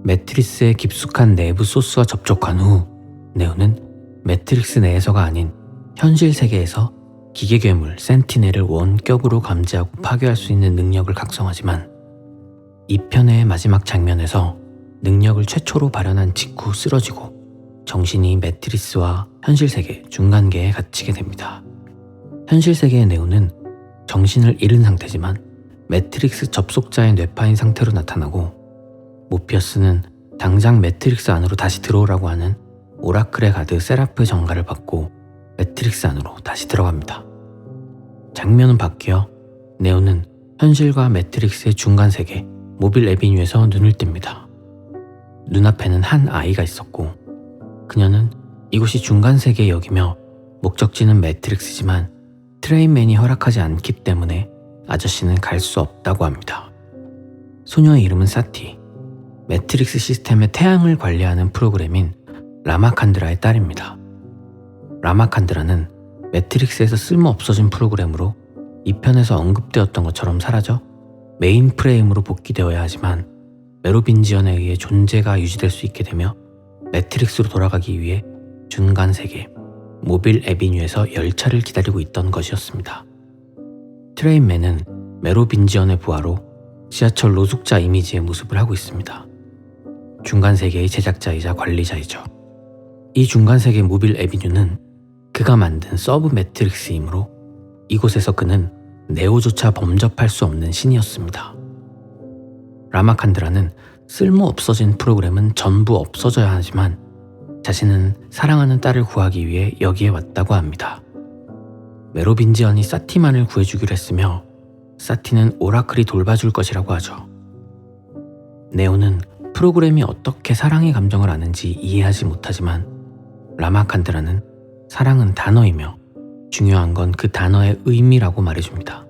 매트리스의 깊숙한 내부 소스와 접촉한 후 네오는 매트릭스 내에서가 아닌 현실 세계에서 기계 괴물 센티넬을 원격으로 감지하고 파괴할 수 있는 능력을 각성하지만 이 편의 마지막 장면에서 능력을 최초로 발현한 직후 쓰러지고 정신이 매트리스와 현실 세계 중간계에 갇히게 됩니다. 현실 세계의 네오는 정신을 잃은 상태지만 매트릭스 접속자의 뇌파인 상태로 나타나고, 모피어스는 당장 매트릭스 안으로 다시 들어오라고 하는 오라클의 가드 세라프의 전가를 받고 매트릭스 안으로 다시 들어갑니다. 장면은 바뀌어 네오는 현실과 매트릭스의 중간 세계 모빌 애비뉴에서 눈을 띱니다. 눈앞에는 한 아이가 있었고 그녀는 이곳이 중간 세계에 여기며 목적지는 매트릭스지만 트레인맨이 허락하지 않기 때문에 아저씨는 갈 수 없다고 합니다. 소녀의 이름은 사티, 매트릭스 시스템의 태양을 관리하는 프로그램인 라마칸드라의 딸입니다. 라마칸드라는 매트릭스에서 쓸모 없어진 프로그램으로 이 편에서 언급되었던 것처럼 사라져 메인 프레임으로 복귀되어야 하지만 메로빈지언에 의해 존재가 유지될 수 있게 되며 매트릭스로 돌아가기 위해 중간 세계 모빌 애비뉴에서 열차를 기다리고 있던 것이었습니다. 트레인맨은 메로빈지언의 부하로 지하철 노숙자 이미지의 모습을 하고 있습니다. 중간 세계의 제작자이자 관리자이죠. 이 중간 세계 모빌 애비뉴는 그가 만든 서브 매트릭스이므로 이곳에서 그는 네오조차 범접할 수 없는 신이었습니다. 라마칸드라는 쓸모 없어진 프로그램은 전부 없어져야 하지만 자신은 사랑하는 딸을 구하기 위해 여기에 왔다고 합니다. 메로빈지언이 사티만을 구해주기로 했으며 사티는 오라클이 돌봐줄 것이라고 하죠. 네오는 프로그램이 어떻게 사랑의 감정을 아는지 이해하지 못하지만 라마칸드라는 사랑은 단어이며 중요한 건 그 단어의 의미라고 말해줍니다.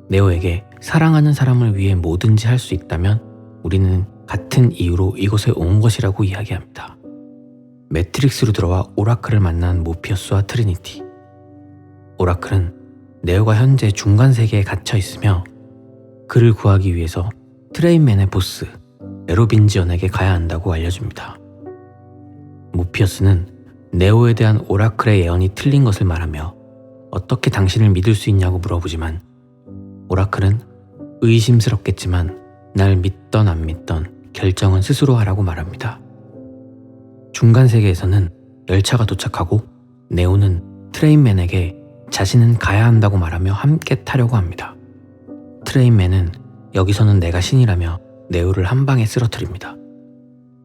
네오에게 사랑하는 사람을 위해 뭐든지 할 수 있다면 우리는 같은 이유로 이곳에 온 것이라고 이야기합니다. 매트릭스로 들어와 오라클을 만난 모피어스와 트리니티. 오라클은 네오가 현재 중간 세계에 갇혀 있으며 그를 구하기 위해서 트레인맨의 보스 메로빈지언에게 가야 한다고 알려줍니다. 모피어스는 네오에 대한 오라클의 예언이 틀린 것을 말하며 어떻게 당신을 믿을 수 있냐고 물어보지만 오라클은 의심스럽겠지만 날 믿던 안 믿던 결정은 스스로 하라고 말합니다. 중간 세계에서는 열차가 도착하고 네오는 트레인맨에게 자신은 가야 한다고 말하며 함께 타려고 합니다. 트레인맨은 여기서는 내가 신이라며 네오를 한 방에 쓰러뜨립니다.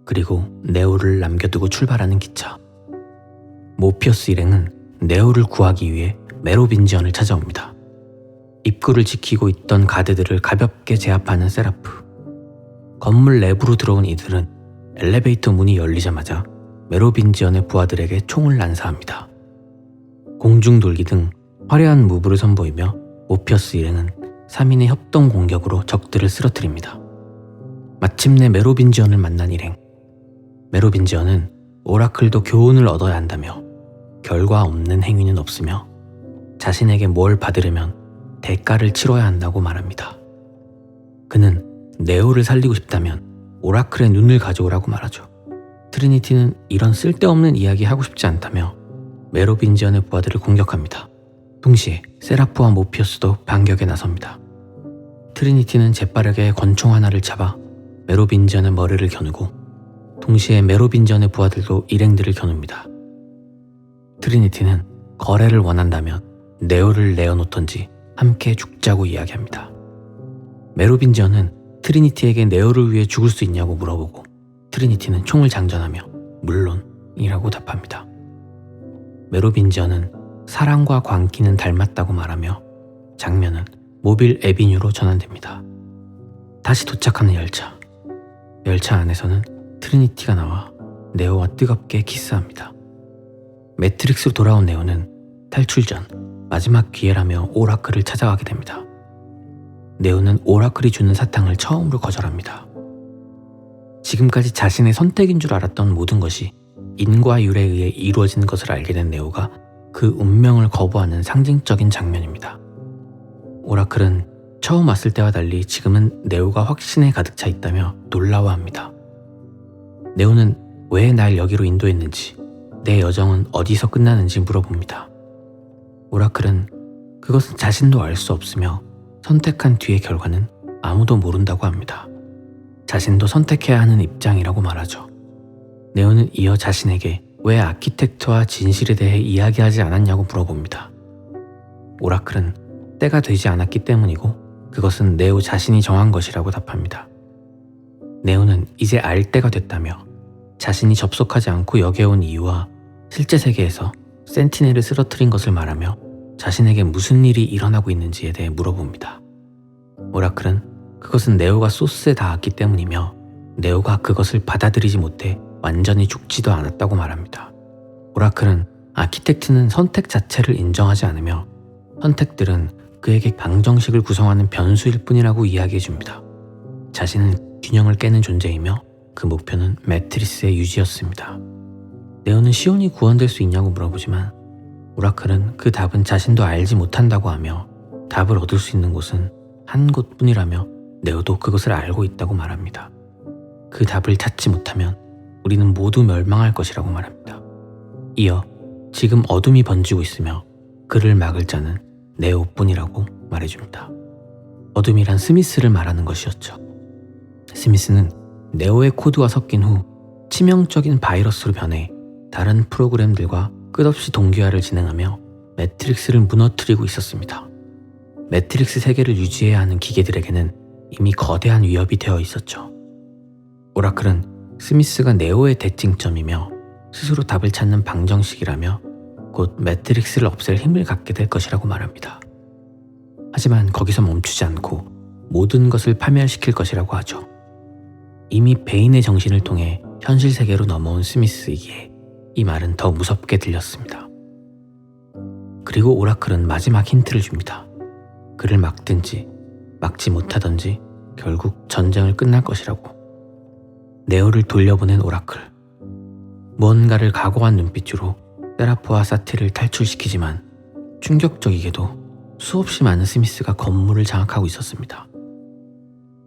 그리고 네오를 남겨두고 출발하는 기차. 모피어스 일행은 네오를 구하기 위해 메로빈지언을 찾아옵니다. 입구를 지키고 있던 가드들을 가볍게 제압하는 세라프. 건물 내부로 들어온 이들은 엘리베이터 문이 열리자마자 메로빈지언의 부하들에게 총을 난사합니다. 공중돌기 등 화려한 무브를 선보이며 모피어스 일행은 3인의 협동 공격으로 적들을 쓰러뜨립니다. 마침내 메로빈지언을 만난 일행. 메로빈지언은 오라클도 교훈을 얻어야 한다며 결과 없는 행위는 없으며 자신에게 뭘 받으려면 대가를 치러야 한다고 말합니다. 그는 네오를 살리고 싶다면 오라클의 눈을 가져오라고 말하죠. 트리니티는 이런 쓸데없는 이야기 하고 싶지 않다며 메로빈지언의 부하들을 공격합니다. 동시에 세라프와 모피어스도 반격에 나섭니다. 트리니티는 재빠르게 권총 하나를 잡아 메로빈지언의 머리를 겨누고 동시에 메로빈지언의 부하들도 일행들을 겨눕니다. 트리니티는 거래를 원한다면 네오를 내어놓던지 함께 죽자고 이야기합니다. 메로빈지언은 트리니티에게 네오를 위해 죽을 수 있냐고 물어보고 트리니티는 총을 장전하며 물론이라고 답합니다. 메로빈지언은 사랑과 광기는 닮았다고 말하며 장면은 모빌 애비뉴로 전환됩니다. 다시 도착하는 열차. 열차 안에서는 트리니티가 나와 네오와 뜨겁게 키스합니다. 매트릭스로 돌아온 네오는 탈출 전 마지막 기회라며 오라클을 찾아가게 됩니다. 네오는 오라클이 주는 사탕을 처음으로 거절합니다. 지금까지 자신의 선택인 줄 알았던 모든 것이 인과 율에 의해 이루어진 것을 알게 된 네오가 그 운명을 거부하는 상징적인 장면입니다. 오라클은 처음 왔을 때와 달리 지금은 네오가 확신에 가득 차 있다며 놀라워합니다. 네오는 왜 날 여기로 인도했는지, 내 여정은 어디서 끝나는지 물어봅니다. 오라클은 그것은 자신도 알 수 없으며 선택한 뒤의 결과는 아무도 모른다고 합니다. 자신도 선택해야 하는 입장이라고 말하죠. 네오는 이어 자신에게 왜 아키텍트와 진실에 대해 이야기하지 않았냐고 물어봅니다. 오라클은 때가 되지 않았기 때문이고 그것은 네오 자신이 정한 것이라고 답합니다. 네오는 이제 알 때가 됐다며 자신이 접속하지 않고 여겨온 이유와 실제 세계에서 센티넬을 쓰러뜨린 것을 말하며 자신에게 무슨 일이 일어나고 있는지에 대해 물어봅니다. 오라클은 그것은 네오가 소스에 닿았기 때문이며 네오가 그것을 받아들이지 못해 완전히 죽지도 않았다고 말합니다. 오라클은 아키텍트는 선택 자체를 인정하지 않으며 선택들은 그에게 방정식을 구성하는 변수일 뿐이라고 이야기해줍니다. 자신은 균형을 깨는 존재이며 그 목표는 매트리스의 유지였습니다. 네오는 시온이 구원될 수 있냐고 물어보지만 오라클은 그 답은 자신도 알지 못한다고 하며 답을 얻을 수 있는 곳은 한 곳뿐이라며 네오도 그것을 알고 있다고 말합니다. 그 답을 찾지 못하면 우리는 모두 멸망할 것이라고 말합니다. 이어 지금 어둠이 번지고 있으며 그를 막을 자는 네오뿐이라고 말해줍니다. 어둠이란 스미스를 말하는 것이었죠. 스미스는 네오의 코드와 섞인 후 치명적인 바이러스로 변해 다른 프로그램들과 끝없이 동기화를 진행하며 매트릭스를 무너뜨리고 있었습니다. 매트릭스 세계를 유지해야 하는 기계들에게는 이미 거대한 위협이 되어 있었죠. 오라클은 스미스가 네오의 대칭점이며 스스로 답을 찾는 방정식이라며 곧 매트릭스를 없앨 힘을 갖게 될 것이라고 말합니다. 하지만 거기서 멈추지 않고 모든 것을 파멸시킬 것이라고 하죠. 이미 베인의 정신을 통해 현실 세계로 넘어온 스미스이기에 이 말은 더 무섭게 들렸습니다. 그리고 오라클은 마지막 힌트를 줍니다. 그를 막든지 막지 못하든지 결국 전쟁을 끝날 것이라고. 네오를 돌려보낸 오라클. 무언가를 각오한 눈빛으로 세라프와 사티를 탈출시키지만 충격적이게도 수없이 많은 스미스가 건물을 장악하고 있었습니다.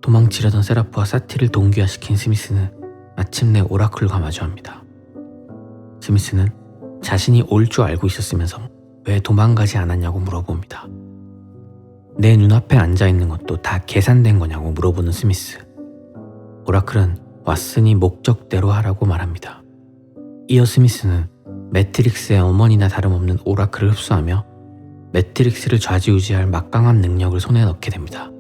도망치려던 세라프와 사티를 동기화시킨 스미스는 마침내 오라클과 마주합니다. 스미스는 자신이 올 줄 알고 있었으면서 왜 도망가지 않았냐고 물어봅니다. 내 눈앞에 앉아있는 것도 다 계산된 거냐고 물어보는 스미스. 오라클은 왔으니 목적대로 하라고 말합니다. 이어 스미스는 매트릭스의 어머니나 다름없는 오라클을 흡수하며 매트릭스를 좌지우지할 막강한 능력을 손에 넣게 됩니다.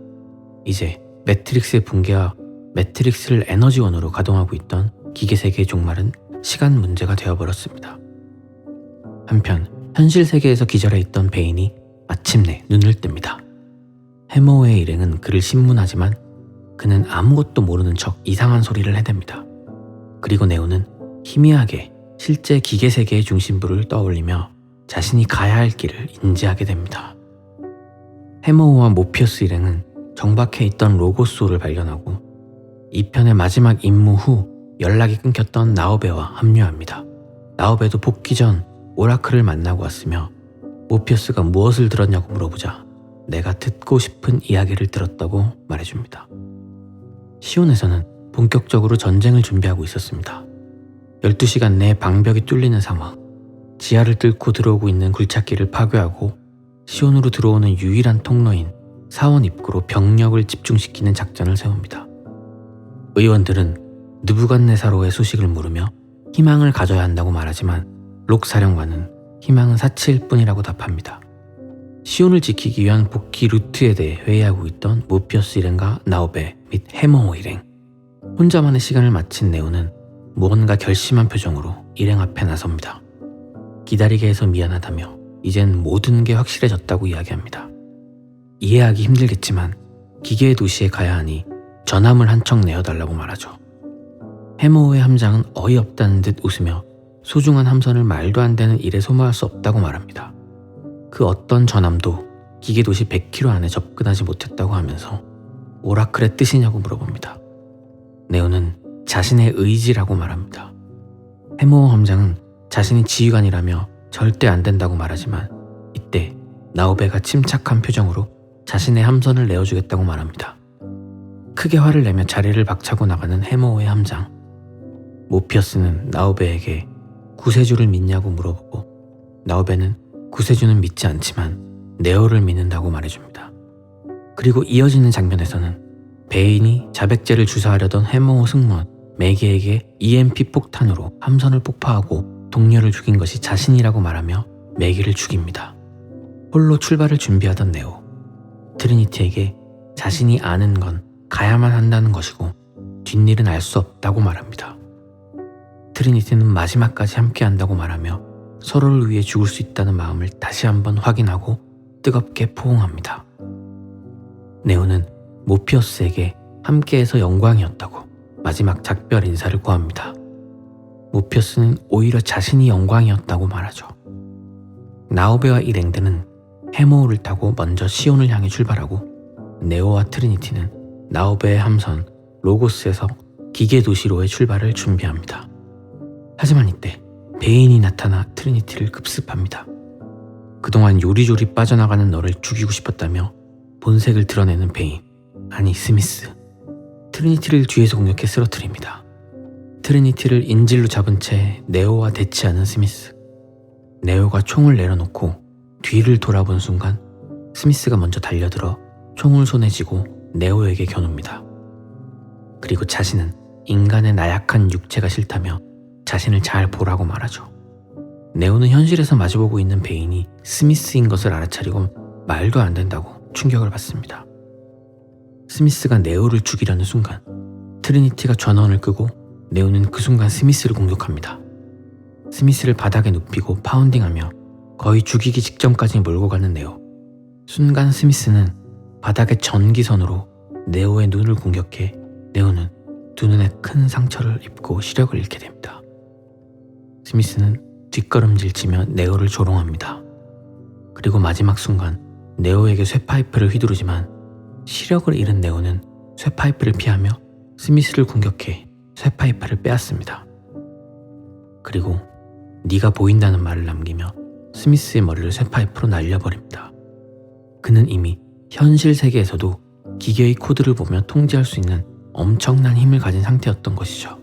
이제 매트릭스의 붕괴와 매트릭스를 에너지원으로 가동하고 있던 기계세계의 종말은 시간 문제가 되어버렸습니다. 한편 현실 세계에서 기절해 있던 베인이 마침내 눈을 뜹니다. 해머의 일행은 그를 신문하지만 그는 아무것도 모르는 척 이상한 소리를 해댑니다. 그리고 네오는 희미하게 실제 기계세계의 중심부를 떠올리며 자신이 가야 할 길을 인지하게 됩니다. 해머와 모피어스 일행은 정박해 있던 로고스호를 발견하고 이 편의 마지막 임무 후 연락이 끊겼던 나오베와 합류합니다. 나오베도 복귀 전 오라클을 만나고 왔으며 모피어스가 무엇을 들었냐고 물어보자 내가 듣고 싶은 이야기를 들었다고 말해줍니다. 시온에서는 본격적으로 전쟁을 준비하고 있었습니다. 12시간 내에 방벽이 뚫리는 상황, 지하를 뚫고 들어오고 있는 굴착기를 파괴하고 시온으로 들어오는 유일한 통로인 사원 입구로 병력을 집중시키는 작전을 세웁니다. 의원들은 느부갓네사로의 소식을 물으며 희망을 가져야 한다고 말하지만 록 사령관은 희망은 사치일 뿐이라고 답합니다. 시온을 지키기 위한 복귀 루트에 대해 회의하고 있던 모피어스 일행과 나오베 및 해머 일행. 혼자만의 시간을 마친 네오는 무언가 결심한 표정으로 일행 앞에 나섭니다. 기다리게 해서 미안하다며 이젠 모든 게 확실해졌다고 이야기합니다. 이해하기 힘들겠지만 기계의 도시에 가야 하니 전함을 한 척 내어달라고 말하죠. 해머의 함장은 어이없다는 듯 웃으며 소중한 함선을 말도 안 되는 일에 소모할 수 없다고 말합니다. 그 어떤 전함도 기계도시 100km 안에 접근하지 못했다고 하면서 오라클의 뜻이냐고 물어봅니다. 네오는 자신의 의지라고 말합니다. 해머 함장은 자신이 지휘관이라며 절대 안 된다고 말하지만 이때 나오베가 침착한 표정으로 자신의 함선을 내어주겠다고 말합니다. 크게 화를 내며 자리를 박차고 나가는 해머의 함장. 모피어스는 나우베에게 구세주를 믿냐고 물어보고 나우베는 구세주는 믿지 않지만 네오를 믿는다고 말해줍니다. 그리고 이어지는 장면에서는 베인이 자백제를 주사하려던 해머호 승무원 매기에게 EMP 폭탄으로 함선을 폭파하고 동료를 죽인 것이 자신이라고 말하며 매기를 죽입니다. 홀로 출발을 준비하던 네오, 트리니티에게 자신이 아는 건 가야만 한다는 것이고 뒷일은 알 수 없다고 말합니다. 트리니티는 마지막까지 함께한다고 말하며 서로를 위해 죽을 수 있다는 마음을 다시 한번 확인하고 뜨겁게 포옹합니다. 네오는 모피어스에게 함께해서 영광이었다고 마지막 작별 인사를 고합니다. 모피어스는 오히려 자신이 영광이었다고 말하죠. 나우베와 일행들은 해모호를 타고 먼저 시온을 향해 출발하고 네오와 트리니티는 나우베의 함선 로고스에서 기계 도시로의 출발을 준비합니다. 하지만 이때 베인이 나타나 트리니티를 급습합니다. 그동안 요리조리 빠져나가는 너를 죽이고 싶었다며 본색을 드러내는 베인, 아니 스미스, 트리니티를 뒤에서 공격해 쓰러뜨립니다. 트리니티를 인질로 잡은 채 네오와 대치하는 스미스. 네오가 총을 내려놓고 뒤를 돌아본 순간 스미스가 먼저 달려들어 총을 손에 쥐고 네오에게 겨눕니다. 그리고 자신은 인간의 나약한 육체가 싫다며 자신을 잘 보라고 말하죠. 네오는 현실에서 마주보고 있는 베인이 스미스인 것을 알아차리고 말도 안 된다고 충격을 받습니다. 스미스가 네오를 죽이려는 순간 트리니티가 전원을 끄고 네오는 그 순간 스미스를 공격합니다. 스미스를 바닥에 눕히고 파운딩하며 거의 죽이기 직전까지 몰고 가는 네오. 순간 스미스는 바닥의 전기선으로 네오의 눈을 공격해 네오는 두 눈에 큰 상처를 입고 시력을 잃게 됩니다. 스미스는 뒷걸음질 치며 네오를 조롱합니다. 그리고 마지막 순간 네오에게 쇠파이프를 휘두르지만 시력을 잃은 네오는 쇠파이프를 피하며 스미스를 공격해 쇠파이프를 빼앗습니다. 그리고 네가 보인다는 말을 남기며 스미스의 머리를 쇠파이프로 날려버립니다. 그는 이미 현실 세계에서도 기계의 코드를 보며 통제할 수 있는 엄청난 힘을 가진 상태였던 것이죠.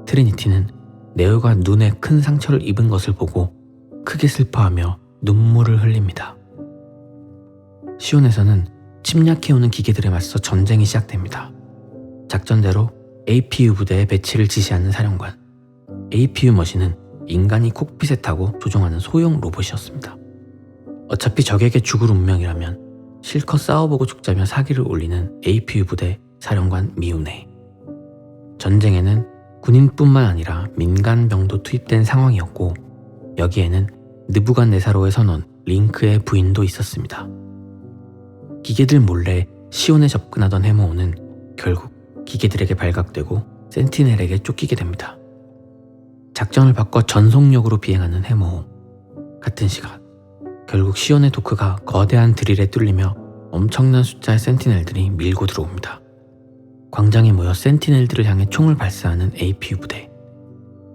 트리니티는 네오가 눈에 큰 상처를 입은 것을 보고 크게 슬퍼하며 눈물을 흘립니다. 시온에서는 침략해오는 기계들에 맞서 전쟁이 시작됩니다. 작전대로 APU 부대의 배치를 지시하는 사령관. APU 머신은 인간이 콕핏에 타고 조종하는 소형 로봇이었습니다. 어차피 적에게 죽을 운명이라면 실컷 싸워보고 죽자며 사기를 올리는 APU 부대 사령관 미우네. 전쟁에는 군인뿐만 아니라 민간병도 투입된 상황이었고 여기에는 느부갓네사로의 선원 링크의 부인도 있었습니다. 기계들 몰래 시온에 접근하던 해모호는 결국 기계들에게 발각되고 센티넬에게 쫓기게 됩니다. 작전을 바꿔 전속력으로 비행하는 해모호. 같은 시각 결국 시온의 도크가 거대한 드릴에 뚫리며 엄청난 숫자의 센티넬들이 밀고 들어옵니다. 광장에 모여 센티넬들을 향해 총을 발사하는 APU 부대.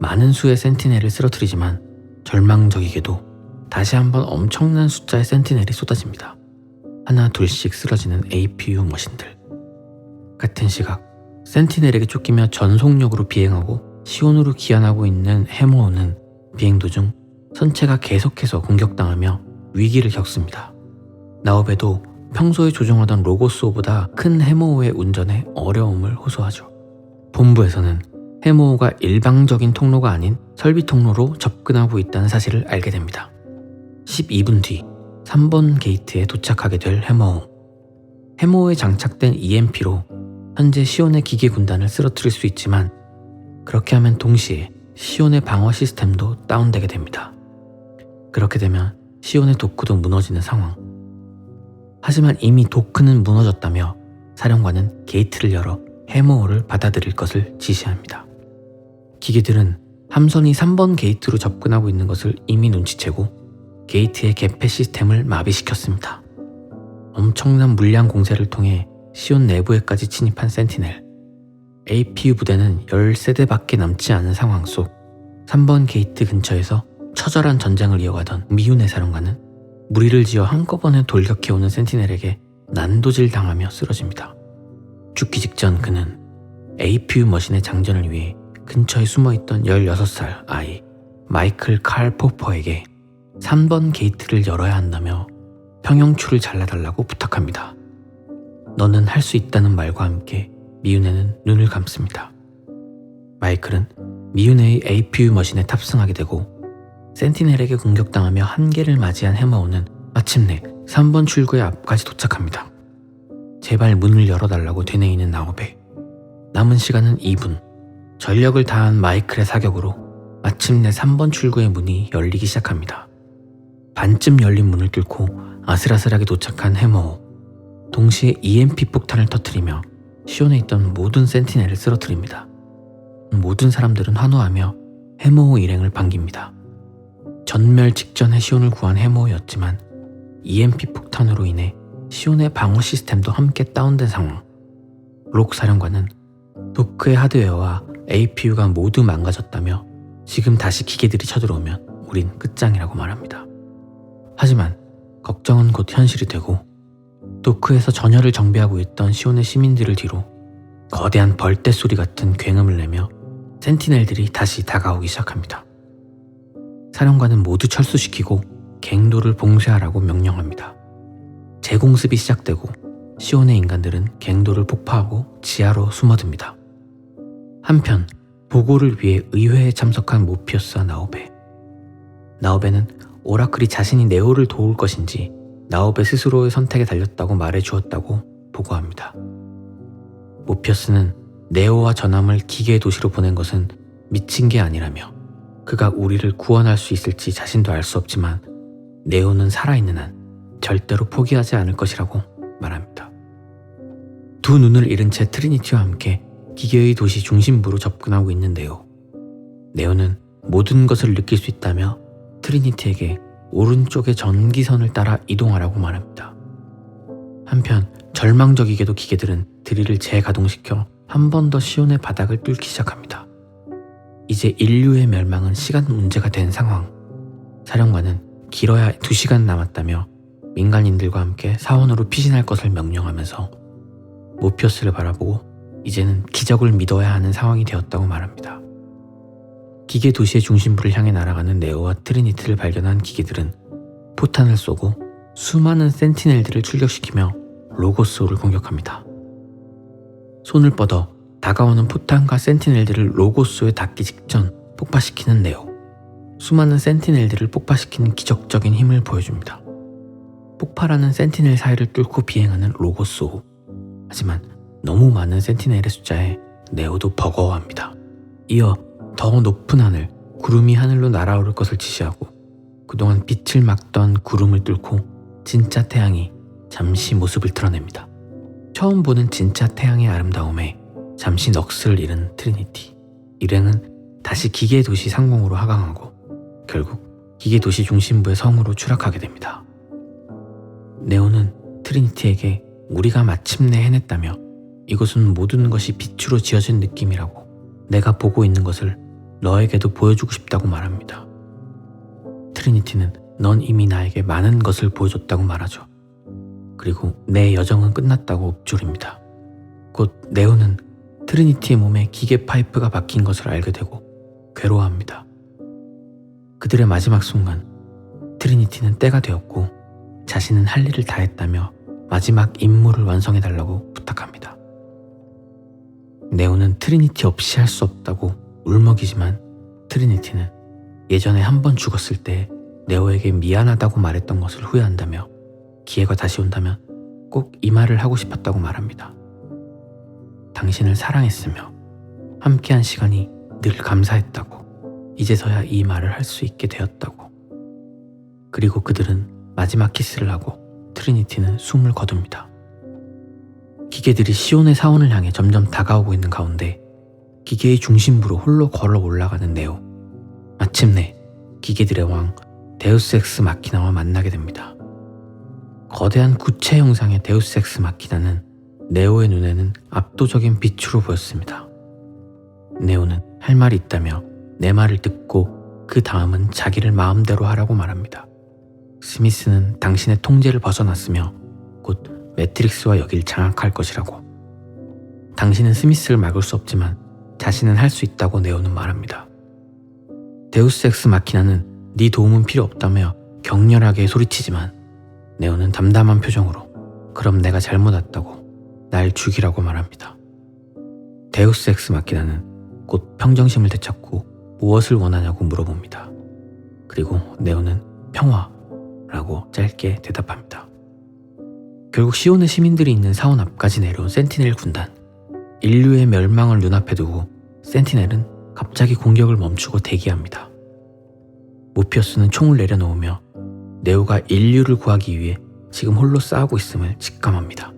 많은 수의 센티넬을 쓰러뜨리지만 절망적이게도 다시 한번 엄청난 숫자의 센티넬이 쏟아집니다. 하나 둘씩 쓰러지는 APU 머신들. 같은 시각 센티넬에게 쫓기며 전속력으로 비행하고 시온으로 기한하고 있는 해모호는 비행 도중 선체가 계속해서 공격당하며 위기를 겪습니다. 나우베도 평소에 조종하던 로고스호보다 큰 해모호의 운전에 어려움을 호소하죠. 본부에서는 해모호가 일방적인 통로가 아닌 설비 통로로 접근하고 있다는 사실을 알게 됩니다. 12분 뒤 3번 게이트에 도착하게 될 해모호. 해모호에 장착된 EMP로 현재 시온의 기계 군단을 쓰러뜨릴 수 있지만 그렇게 하면 동시에 시온의 방어 시스템도 다운되게 됩니다. 그렇게 되면 시온의 도크도 무너지는 상황. 하지만 이미 도크는 무너졌다며 사령관은 게이트를 열어 해모호를 받아들일 것을 지시합니다. 기계들은 함선이 3번 게이트로 접근하고 있는 것을 이미 눈치채고 게이트의 개폐 시스템을 마비시켰습니다. 엄청난 물량 공세를 통해 시온 내부에까지 침입한 센티넬. APU 부대는 10세대밖에 남지 않은 상황 속 3번 게이트 근처에서 처절한 전쟁을 이어가던 미유네 사령관은 무리를 지어 한꺼번에 돌격해오는 센티넬에게 난도질 당하며 쓰러집니다. 죽기 직전 그는 APU 머신의 장전을 위해 근처에 숨어있던 16살 아이 마이클 칼 포퍼에게 3번 게이트를 열어야 한다며 평형추를 잘라달라고 부탁합니다. 너는 할 수 있다는 말과 함께 미윤혜는 눈을 감습니다. 마이클은 미윤혜의 APU 머신에 탑승하게 되고 센티넬에게 공격당하며 한계를 맞이한 해머호는 마침내 3번 출구의 앞까지 도착합니다. 제발 문을 열어달라고 되뇌이는 나오베. 남은 시간은 2분. 전력을 다한 마이클의 사격으로 마침내 3번 출구의 문이 열리기 시작합니다. 반쯤 열린 문을 뚫고 아슬아슬하게 도착한 해머호. 동시에 EMP 폭탄을 터뜨리며 시온에 있던 모든 센티넬을 쓰러뜨립니다. 모든 사람들은 환호하며 해머호 일행을 반깁니다. 전멸 직전에 시온을 구한 해머호였지만 EMP 폭탄으로 인해 시온의 방어 시스템도 함께 다운된 상황. 록 사령관은 도크의 하드웨어와 APU가 모두 망가졌다며 지금 다시 기계들이 쳐들어오면 우린 끝장이라고 말합니다. 하지만 걱정은 곧 현실이 되고 도크에서 전열을 정비하고 있던 시온의 시민들을 뒤로 거대한 벌떼 소리 같은 굉음을 내며 센티넬들이 다시 다가오기 시작합니다. 사령관은 모두 철수시키고 갱도를 봉쇄하라고 명령합니다. 재공습이 시작되고 시온의 인간들은 갱도를 폭파하고 지하로 숨어듭니다. 한편 보고를 위해 의회에 참석한 모피어스와 나오베는 오라클이 자신이 네오를 도울 것인지 나오베 스스로의 선택에 달렸다고 말해주었다고 보고합니다. 모피어스는 네오와 전함을 기계의 도시로 보낸 것은 미친 게 아니라며 그가 우리를 구원할 수 있을지 자신도 알 수 없지만 네오는 살아있는 한 절대로 포기하지 않을 것이라고 말합니다. 두 눈을 잃은 채 트리니티와 함께 기계의 도시 중심부로 접근하고 있는 네오는 모든 것을 느낄 수 있다며 트리니티에게 오른쪽의 전기선을 따라 이동하라고 말합니다. 한편 절망적이게도 기계들은 드릴을 재가동시켜 한 번 더 시온의 바닥을 뚫기 시작합니다. 이제 인류의 멸망은 시간 문제가 된 상황. 사령관은 길어야 2시간 남았다며 민간인들과 함께 사원으로 피신할 것을 명령하면서 모피어스를 바라보고 이제는 기적을 믿어야 하는 상황이 되었다고 말합니다. 기계 도시의 중심부를 향해 날아가는 네오와 트리니티를 발견한 기계들은 포탄을 쏘고 수많은 센티넬들을 출격시키며 로고스호를 공격합니다. 손을 뻗어 다가오는 포탄과 센티넬들을 로고스호에 닿기 직전 폭파시키는 네오. 수많은 센티넬들을 폭파시키는 기적적인 힘을 보여줍니다. 폭발하는 센티넬 사이를 뚫고 비행하는 로고스호. 하지만 너무 많은 센티넬의 숫자에 네오도 버거워합니다. 이어 더 높은 하늘, 구름이 하늘로 날아오를 것을 지시하고 그동안 빛을 막던 구름을 뚫고 진짜 태양이 잠시 모습을 드러냅니다. 처음 보는 진짜 태양의 아름다움에 잠시 넋을 잃은 트리니티. 일행은 다시 기계 도시 상공으로 하강하고 결국 기계 도시 중심부의 성으로 추락하게 됩니다. 네오는 트리니티에게 우리가 마침내 해냈다며 이곳은 모든 것이 빛으로 지어진 느낌이라고 내가 보고 있는 것을 너에게도 보여주고 싶다고 말합니다. 트리니티는 넌 이미 나에게 많은 것을 보여줬다고 말하죠. 그리고 내 여정은 끝났다고 읊조립니다. 곧 네오는 트리니티의 몸에 기계 파이프가 박힌 것을 알게 되고 괴로워합니다. 그들의 마지막 순간 트리니티는 때가 되었고 자신은 할 일을 다 했다며 마지막 임무를 완성해달라고 부탁합니다. 네오는 트리니티 없이 할 수 없다고 울먹이지만 트리니티는 예전에 한 번 죽었을 때 네오에게 미안하다고 말했던 것을 후회한다며 기회가 다시 온다면 꼭 이 말을 하고 싶었다고 말합니다. 당신을 사랑했으며 함께한 시간이 늘 감사했다고 이제서야 이 말을 할 수 있게 되었다고. 그리고 그들은 마지막 키스를 하고 트리니티는 숨을 거둡니다. 기계들이 시온의 사원을 향해 점점 다가오고 있는 가운데 기계의 중심부로 홀로 걸어 올라가는 네오. 마침내 기계들의 왕 데우스 엑스 마키나와 만나게 됩니다. 거대한 구체 형상의 데우스 엑스 마키나는 네오의 눈에는 압도적인 빛으로 보였습니다. 네오는 할 말이 있다며 내 말을 듣고 그 다음은 자기를 마음대로 하라고 말합니다. 스미스는 당신의 통제를 벗어났으며 곧 매트릭스와 여길 장악할 것이라고. 당신은 스미스를 막을 수 없지만 자신은 할 수 있다고 네오는 말합니다. 데우스 엑스 마키나는 네 도움은 필요 없다며 격렬하게 소리치지만 네오는 담담한 표정으로 그럼 내가 잘못 왔다고 날 죽이라고 말합니다. 데우스 엑스 마키나는 곧 평정심을 되찾고 무엇을 원하냐고 물어봅니다. 그리고 네오는 평화라고 짧게 대답합니다. 결국 시온의 시민들이 있는 사원 앞까지 내려온 센티넬 군단. 인류의 멸망을 눈앞에 두고 센티넬은 갑자기 공격을 멈추고 대기합니다. 모피어스는 총을 내려놓으며 네오가 인류를 구하기 위해 지금 홀로 싸우고 있음을 직감합니다.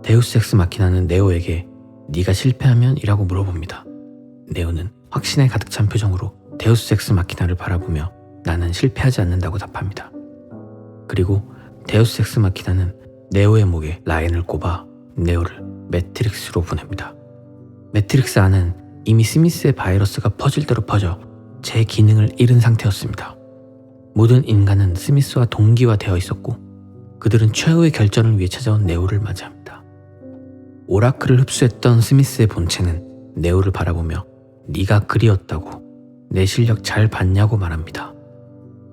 데우스 엑스 마키나는 네오에게 네가 실패하면 이라고 물어봅니다. 네오는 확신에 가득 찬 표정으로 데우스 엑스 마키나를 바라보며 나는 실패하지 않는다고 답합니다. 그리고 데우스 엑스 마키나는 네오의 목에 라인을 꼽아 네오를 매트릭스로 보냅니다. 매트릭스 안은 이미 스미스의 바이러스가 퍼질 대로 퍼져 제 기능을 잃은 상태였습니다. 모든 인간은 스미스와 동기화되어 있었고 그들은 최후의 결전을 위해 찾아온 네오를 맞이합니다. 오라클을 흡수했던 스미스의 본체는 네오를 바라보며 네가 그리웠다고 내 실력 잘 봤냐고 말합니다.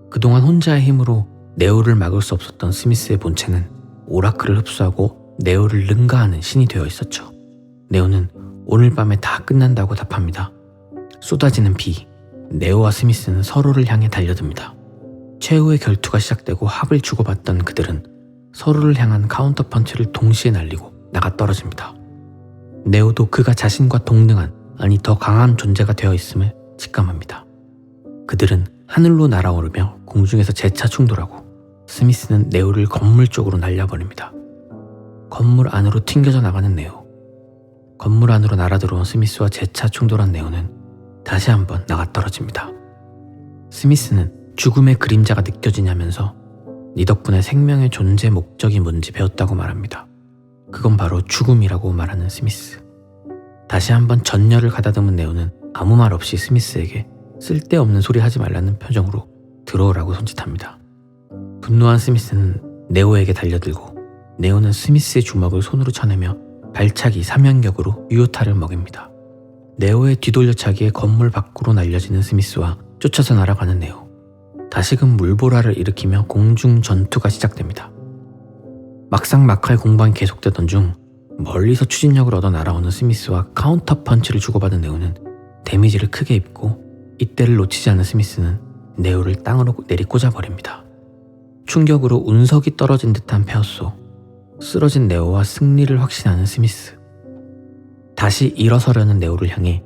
그동안 혼자의 힘으로 네오를 막을 수 없었던 스미스의 본체는 오라클을 흡수하고 네오를 능가하는 신이 되어 있었죠. 네오는 오늘 밤에 다 끝난다고 답합니다. 쏟아지는 비, 네오와 스미스는 서로를 향해 달려듭니다. 최후의 결투가 시작되고 합을 주고받던 그들은 서로를 향한 카운터 펀치를 동시에 날리고 나가 떨어집니다. 네오도 그가 자신과 동등한, 아니 더 강한 존재가 되어 있음을 직감합니다. 그들은 하늘로 날아오르며 공중에서 재차 충돌하고 스미스는 네오를 건물 쪽으로 날려버립니다. 건물 안으로 튕겨져 나가는 네오. 건물 안으로 날아들어온 스미스와 재차 충돌한 네오는 다시 한번 나가 떨어집니다. 스미스는 죽음의 그림자가 느껴지냐면서 네 덕분에 생명의 존재 목적이 뭔지 배웠다고 말합니다. 그건 바로 죽음이라고 말하는 스미스. 다시 한번 전열을 가다듬은 네오는 아무 말 없이 스미스에게 쓸데없는 소리 하지 말라는 표정으로 들어오라고 손짓합니다. 분노한 스미스는 네오에게 달려들고 네오는 스미스의 주먹을 손으로 쳐내며 발차기 3연격으로 유효타를 먹입니다. 네오의 뒤돌려차기에 건물 밖으로 날려지는 스미스와 쫓아서 날아가는 네오. 다시금 물보라를 일으키며 공중 전투가 시작됩니다. 막상막하의 공방이 계속되던 중 멀리서 추진력을 얻어 날아오는 스미스와 카운터 펀치를 주고받은 네오는 데미지를 크게 입고 이때를 놓치지 않은 스미스는 네오를 땅으로 내리꽂아버립니다. 충격으로 운석이 떨어진 듯한 페어소. 쓰러진 네오와 승리를 확신하는 스미스. 다시 일어서려는 네오를 향해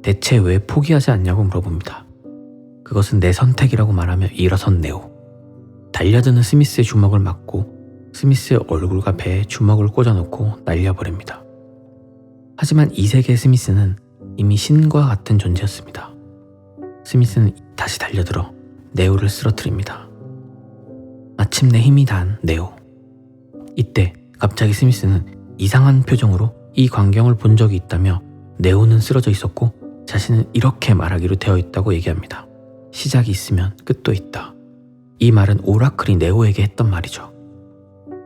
대체 왜 포기하지 않냐고 물어봅니다. 그것은 내 선택이라고 말하며 일어선 네오. 달려드는 스미스의 주먹을 맞고 스미스의 얼굴과 배에 주먹을 꽂아놓고 날려버립니다. 하지만 이 세계의 스미스는 이미 신과 같은 존재였습니다. 스미스는 다시 달려들어 네오를 쓰러뜨립니다. 마침내 힘이 단 네오. 이때 갑자기 스미스는 이상한 표정으로 이 광경을 본 적이 있다며 네오는 쓰러져 있었고 자신은 이렇게 말하기로 되어 있다고 얘기합니다. 시작이 있으면 끝도 있다. 이 말은 오라클이 네오에게 했던 말이죠.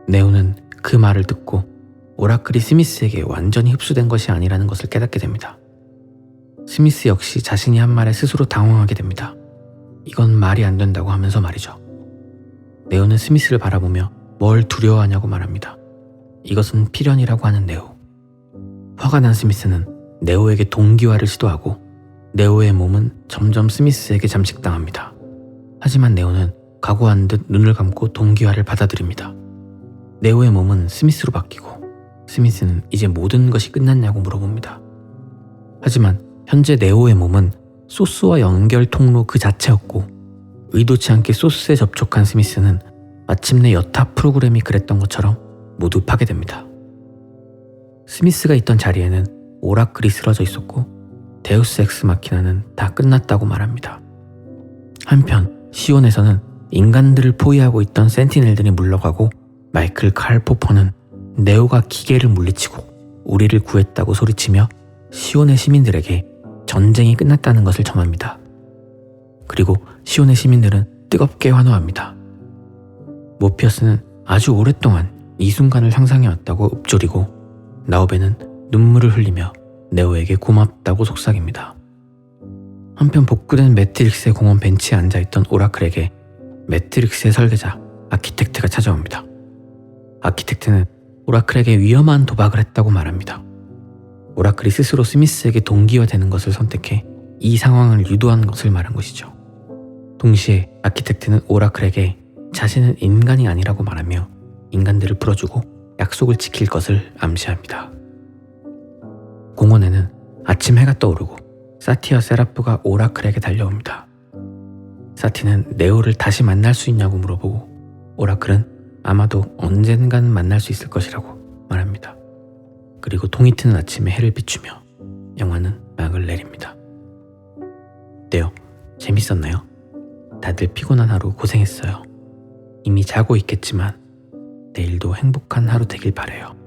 네오는 그 말을 듣고 오라클이 스미스에게 완전히 흡수된 것이 아니라는 것을 깨닫게 됩니다. 스미스 역시 자신이 한 말에 스스로 당황하게 됩니다. 이건 말이 안 된다고 하면서 말이죠. 네오는 스미스를 바라보며 뭘 두려워하냐고 말합니다. 이것은 필연이라고 하는 네오. 화가 난 스미스는 네오에게 동기화를 시도하고 네오의 몸은 점점 스미스에게 잠식당합니다. 하지만 네오는 각오한 듯 눈을 감고 동기화를 받아들입니다. 네오의 몸은 스미스로 바뀌고 스미스는 이제 모든 것이 끝났냐고 물어봅니다. 하지만 현재 네오의 몸은 소스와 연결 통로 그 자체였고 의도치 않게 소스에 접촉한 스미스는 마침내 여타 프로그램이 그랬던 것처럼 모두 파괴됩니다. 스미스가 있던 자리에는 오라클이 쓰러져 있었고 데우스 엑스 마키나는 다 끝났다고 말합니다. 한편 시온에서는 인간들을 포위하고 있던 센티넬들이 물러가고 마이클 칼포퍼는 네오가 기계를 물리치고 우리를 구했다고 소리치며 시온의 시민들에게 전쟁이 끝났다는 것을 전합니다. 그리고 시온의 시민들은 뜨겁게 환호합니다. 모피어스는 아주 오랫동안 이 순간을 상상해왔다고 읊조리고 나오베는 눈물을 흘리며 네오에게 고맙다고 속삭입니다. 한편 복구된 매트릭스의 공원 벤치에 앉아있던 오라클에게 매트릭스의 설계자 아키텍트가 찾아옵니다. 아키텍트는 오라클에게 위험한 도박을 했다고 말합니다. 오라클이 스스로 스미스에게 동기화되는 것을 선택해 이 상황을 유도한 것을 말한 것이죠. 동시에 아키텍트는 오라클에게 자신은 인간이 아니라고 말하며 인간들을 풀어주고 약속을 지킬 것을 암시합니다. 공원에는 아침 해가 떠오르고 사티와 세라프가 오라클에게 달려옵니다. 사티는 네오를 다시 만날 수 있냐고 물어보고 오라클은 아마도 언젠간 만날 수 있을 것이라고 말합니다. 그리고 동이 트는 아침에 해를 비추며 영화는 막을 내립니다. 어때요? 재밌었나요? 다들 피곤한 하루 고생했어요. 이미 자고 있겠지만 내일도 행복한 하루 되길 바라요.